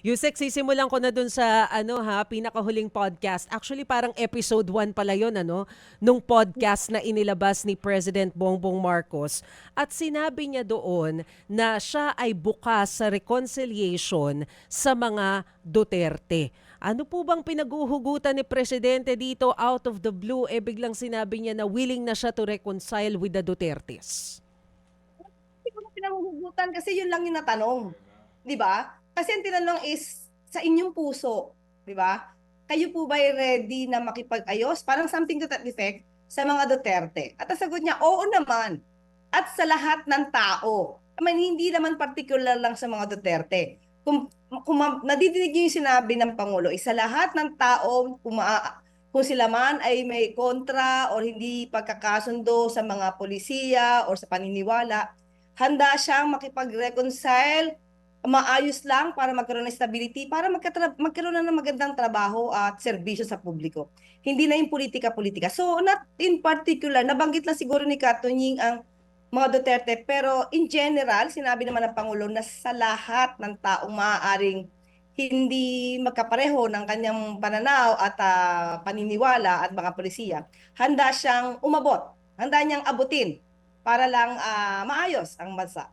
Yusek, sisimulan ko na dun sa pinakahuling podcast. Actually, parang episode 1 pala yun, nung podcast na inilabas ni President Bongbong Marcos. At sinabi niya doon na siya ay bukas sa reconciliation sa mga Duterte. Ano po bang pinaguhugutan ni Presidente dito out of the blue? Biglang sinabi niya na willing na siya to reconcile with the Dutertes. Hindi ko na pinanghuhugutan kasi yun lang yung natanong. Di ba? Kasi ang tinanong is sa inyong puso. Di ba? Kayo po ba ready na makipag-ayos? Parang something to that effect sa mga Duterte. At ang sagot niya, oo naman. At sa lahat ng tao. I mean, hindi naman particular lang sa mga Duterte. Kung nadidinig niyo yung sinabi ng Pangulo, isa lahat ng tao, kung sila man ay may kontra o hindi pagkakasundo sa mga polisiya o sa paniniwala, handa siyang makipag-reconcile, maayos lang para magkaroon ng stability, para magkaroon na ng magandang trabaho at serbisyo sa publiko. Hindi na yung politika-politika. So, not in particular, nabanggit lang siguro ni Katunying ang mga Duterte, pero in general, sinabi naman ng Pangulo na sa lahat ng taong maaaring hindi magkapareho ng kanyang pananaw at paniniwala at mga polisiya, handa siyang umabot, handa niyang abutin para lang maayos ang bansa.